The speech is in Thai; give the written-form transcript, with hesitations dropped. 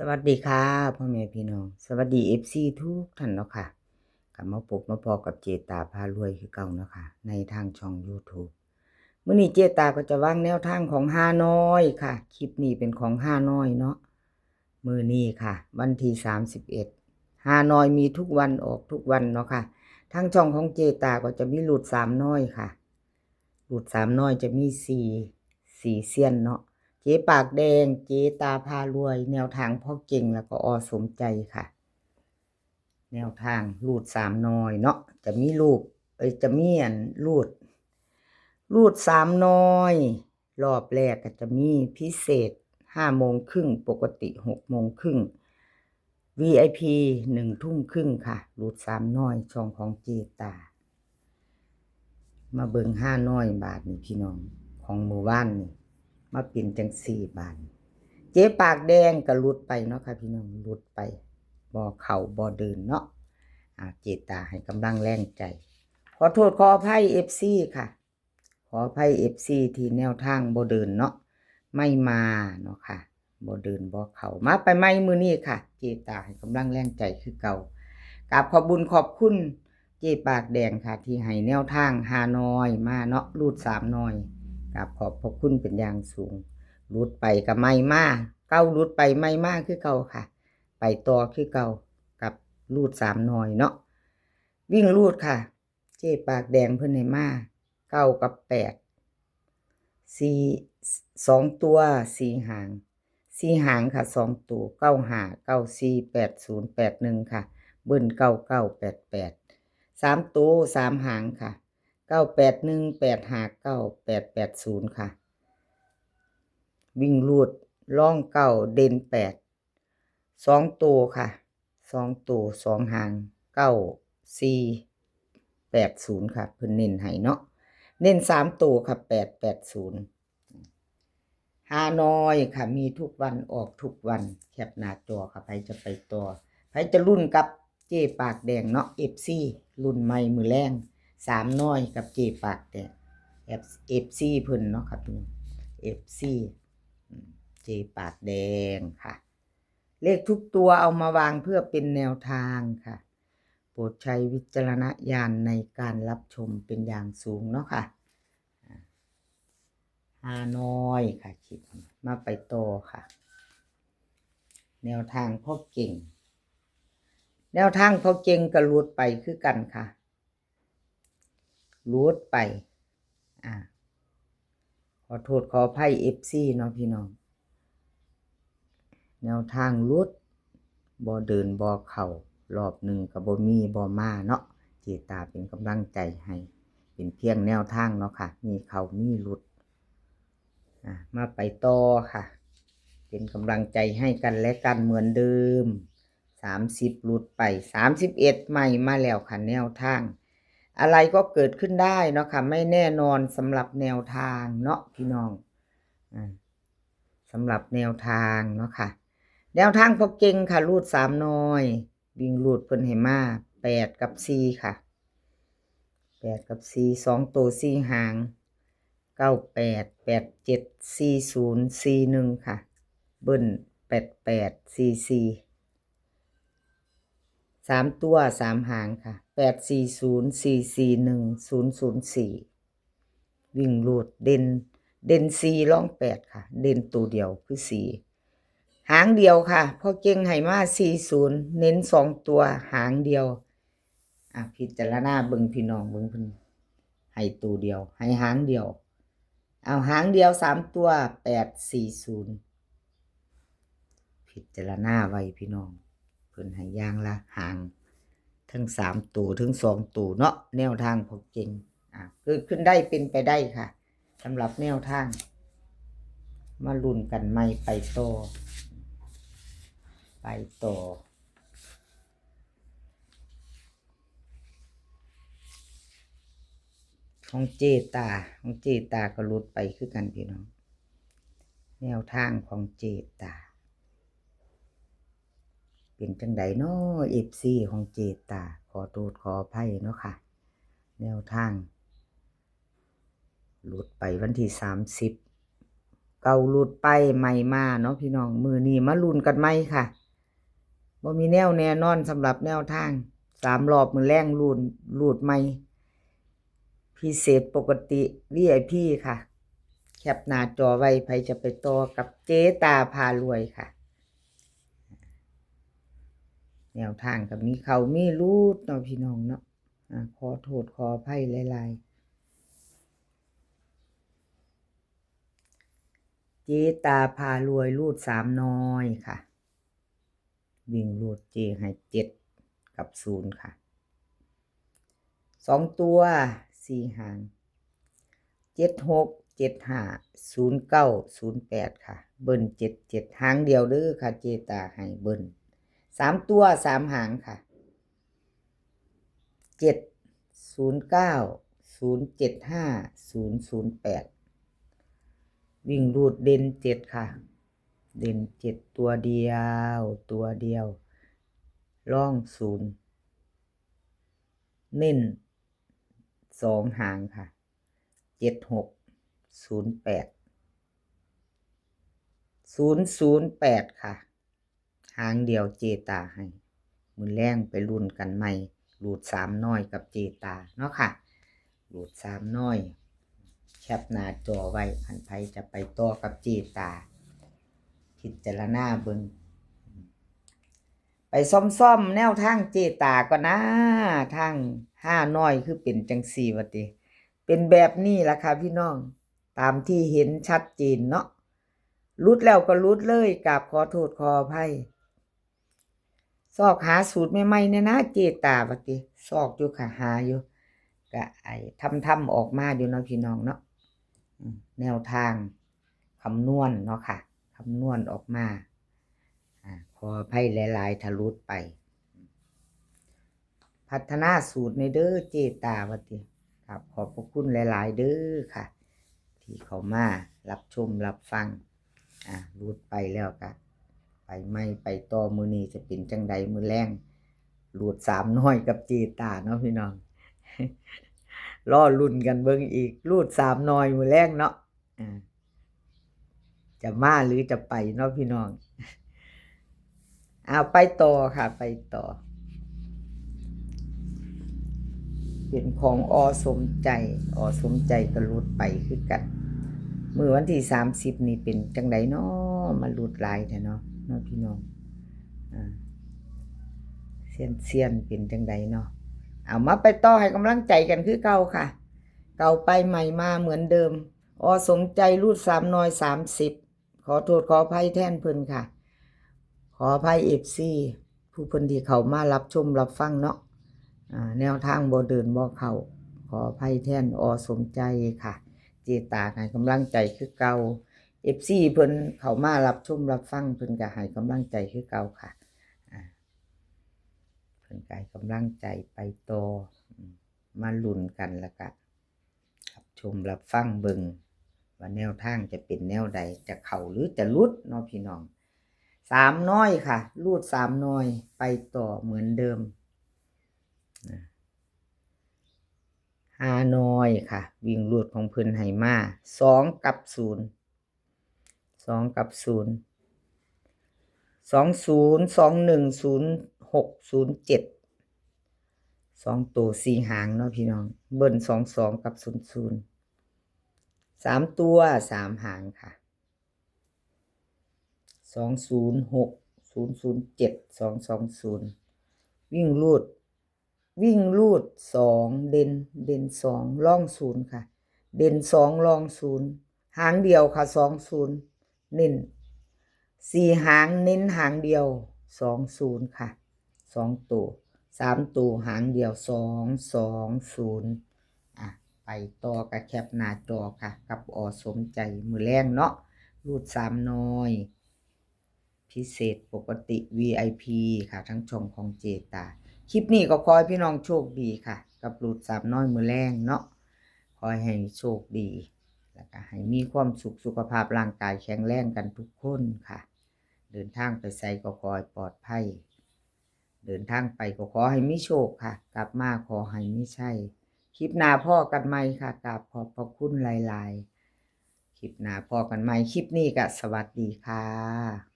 สวัสดีค่ะพ่อแม่พี่น้องสวัสดีFCทุกท่านเนาะค่ะกลับมาพบมาพอกับเจตาพารวยคือเก่าเนาะค่ะในทางช่อง YouTube มื้อนี้เจตาก็จะวางแนวทางของฮานอยค่ะคลิปนี้เป็นของฮานอยเนาะมื้อนี้ค่ะวันที่31ฮานอยมีทุกวันออกทุกวันเนาะค่ะทางช่องของเจตาก็จะมีหลุด3น้อยค่ะหลุด3น้อยจะมี4เซียนเนาะ เจ๊ปากแดงเจ๊ตาพารวยแนวทางพ่อเก่งแล้วก็อสมใจค่ะแนวทางรูด3น้อยเนาะจะมีลูกจะมีรูด3น้อยรอบแรกก็จะมีพิเศษ5:30ปกติ6:30 VIP 1:30ค่ะรูด3น้อยช่องของเจตามาเบิ่ง5น้อยบาทนี่พี่น้องของหมู่บ้านนี่มาเป็นจัง4บาทเจ๊ปากแดงก็หลุดไปเนาะค่ะพี่น้องหลุดไปบ่เข้าบ่เดินเนาะเจตาให้กำลังแรงใจขอโทษขออภัย FC ค่ะขออภัย FC ที่แนวทางบ่เดินเนาะไม่มาเนาะค่ะบ่เดินบ่เข้ามาไปใหม่มื้อนี้ค่ะเจตาให้กำลังแรงใจคือเก่ากราบขอบบุญขอบคุณเจ๊ปากแดงค่ะที่ให้แนวทางฮานอยมาเนาะรูด3น้อยกราบขอบพระคุณเป็นอย่างสูงรูดไปก็ไม่มาเก้ารูดไปไม่มาคือเก่าค่ะไปต่อคือเก่ากับรูด3น้อยเนาะวิ่งรูดค่ะเจ๊ปากแดงเพิ่นให้มา9กับ8 2ตัว4หาง4หางค่ะ2ตัว9 5 9 4 8 0 8 1ค่ะเบิ้ล9 9 8 8 3ตัว3หางค่ะ9 8 1 8 5 9 8 8 0ค่ะวิ่งรูดล่อง9เด่น8 2ตัวค่ะ2ตัว2หาง9 4 8 0ค่ะเพิ่นเน้นให้เนาะเน้น3ตัวค่ะ8 8 0ฮานอยค่ะมีทุกวันออกทุกวันแคปหน้าจอค่ะใครจะไปต่อใครจะรุ่นกับเจ๊ปากแดงเนาะ FC รุ่นใหม่มือแรง3น้อยกับเจ๊ปากแดง FC เพิ่นเนาะครับพี่ FC เจ๊ปากแดงค่ะเลขทุกตัวเอามาวางเพื่อเป็นแนวทางค่ะโปรดใช้วิจารณญาณในการรับชมเป็นอย่างสูงเนาะค่ะฮานอยค่ะคลิปมาไปต่อค่ะแนวทางพ่อเก่งแนวทางพ่อเก่งก็รูดไปคือกันค่ะรูดไปขอโทษขออภัย FC เนาะพี่น้องแนวทางรูดบ่เดินบ่เข้ารอบหนึ่งกับบ่มีบ่มาเนาะเจตาเป็นกำลังใจให้เป็นเพียงแนวทางเนาะค่ะมีเขามีหลุดมาไปต่อค่ะเป็นกำลังใจให้กันและกันเหมือนเดิม30หลุดไป31ใหม่มาแล้วค่ะแนวทางอะไรก็เกิดขึ้นได้เนาะค่ะไม่แน่นอนสำหรับแนวทางเนาะพี่น้องสำหรับแนวทางเนาะค่ะแนวทางพอเก่งค่ะรูด3น้อยวิ่งรูดเพิ่นให้มา8กับ4ค่ะ8กับ4 2ตัว4หาง98 87 40 41ค่ะเบิ้ล88 44 3ตัว3หางค่ะ840 441 004วิ่งรูดเด่น4ร่อง8ค่ะเด่นตัวเดียวคือ4หางเดียวค่ะพอเก่งให้มา40เน้น2ตัวหางเดียวพิจารณาเบิ่งพี่น้องเบิ่งเพิ่นให้ตัวเดียวให้หางเดียวเอาหางเดียว3ตัว840พิจารณาไว้พี่น้องเพิ่นให้อย่างละหางทั้ง3ตัวถึง2ตัวเนาะแนวทางพอเก่งเกิดขึ้นได้เป็นไปได้ค่ะสำหรับแนวทางมาลุ้นกันใหม่ไปต่อของเจตาก็หลุดไปคือกันพี่น้องแนวทางของเจตาเป็นจังใดเนาะ FC ของเจตาขอโทษขออภัยเนาะค่ะแนวทางหลุดไปวันที่30 เก่าหลุดไปใหม่มาเนาะพี่น้องมือนี้มาลุ้นกันไหมค่ะบ่มีแนวแน่นอนสำหรับแนวทาง3 รอบมือแรงหลุดใหม่พิเศษปกติ VIP ค่ะแคปหน้าจอไว้ไผจะไปต่อกับเจ๊ตาพารวยค่ะแนวทางก็มีเขามีรูดเนาะพี่น้องเนาะขอโทษขออภัยหลายๆเจ๊ตาพารวยรูด3น้อยค่ะวิ่งรูดเจให้7กับ0ค่ะ2ตัว4หาง76 75 09 08ค่ะเบิ้ล77หางเดียวเด้อค่ะเจตาให้เบิ้ล3ตัว3หางค่ะ709 075 008วิ่งรูดเด่น7ค่ะเด่น7ตัวเดียวร่อง0เน้น2หางค่ะ76 08 008ค่ะหางเดียวเจตาให้มือแรงไปรุ่นกันใหม่รูด3น้อยกับเจตาเนาะค่ะรูด3น้อยแคปหน้าจอไว้คันไผจะไปต่อกับเจตาพิจารณาเบิ่งไปซ่อมแนวทางเจตาก็นะทาง5น้อยคือเป็นจังซี่ว่าติเป็นแบบนี้ล่ะค่ะพี่น้องตามที่เห็นชัดเจนเนาะรุดแล้วก็รุดเลยกราบขอโทษขออภัยซอกหาสูตรใหม่ๆเนี่ยนะเจตาว่าติซอกอยู่ค่ะหาอยู่ก็ทำออกมาอยู่เนาะพี่น้องเนาะแนวทางคำนวณเนาะค่ะคำนวณออกมาขออภัยหลายๆทะลุไปพัฒนาสูตรในเด้อเจตาวาติครับขอบพระคุณหลายๆเด้อค่ะที่เขามารับชมรับฟังรูดไปแล้วก็ไปไม่ไปต่อมือนี้จะเป็นจังใดมือแรงรูด3น้อยกับเจตาเนาะพี่น้อง รอลุ้นกันเบิ่งอีกรูด3น้อยมือแรงเนาะจะมาหรือจะไปเนาะพี่น้องไปต่อค่ะไปต่อเป็นของสมใจสมใจก็รูดไปคือกันมื้อวันที่30นี่เป็นจังไดเนาะมารูดหลายแท้เนาะพี่น้องเซียนเป็นจังไดเนาะเอามาไปต่อให้กำลังใจกันคือเก่าค่ะเก่าไปใหม่มาเหมือนเดิมสมใจรูด3น้อย30ขอโทษขออภัยแทนเพิ่นค่ะขออภัย FC ผู้เพิ่นที่เขามารับชมรับฟังเนาะแนวทางบ่เดินบ่เข้าขออภัยแทนสมใจค่ะเจตาให้กำลังใจคือเก่า FC เพิ่นเขามารับชมรับฟังเพิ่นก็ให้กำลังใจคือเก่าค่ะเพิ่นก็ให้กำลังใจไปต่อมาลุ้นกันแล้วก็รับชมรับฟังเบิ่งว่าแนวทางจะเป็นแนวใดจะเข้าหรือจะหลุดเนาะพี่น้อง3น้อยค่ะรูด3น้อยไปต่อเหมือนเดิม5น้อยค่ะวิ่งรูดของเพิ่นให้มา2กับ0 2กับ0 20 21 06 07 2ตัว4หางเนาะพี่น้องเบิ้ล22กับ00 3ตัว3หางค่ะ206 007 220วิ่งรูด2เด่น2ร่อง0ค่ะเด่น2ร่อง0หางเดียวค่ะ20เน้น4หางเน้นหางเดียว20ค่ะ2ตัว3ตัวหางเดียว220ไปต่อกับแคปหน้าจอค่ะกับสมใจมือแรงเนาะรูด3น้อยพิเศษปกติ VIP ค่ะทั้งช่องของเจตาคลิปนี้ก็ขอให้พี่น้องโชคดีค่ะกับรูด3น้อยมือแรงเนาะขอให้โชคดีแล้วก็ให้มีความสุขภาพร่างกายแข็งแรงกันทุกคนค่ะเดินทางไปไสก็ขอให้ปลอดภัยเดินทางไปก็ขอให้มีโชคค่ะกลับมาขอให้มีชัยคลิปหน้าพ่อกันใหม่ค่ะกราบขอบพระคุณหลายๆ คลิปหน้าพอกันใหม่คลิปนี้ก็สวัสดีค่ะ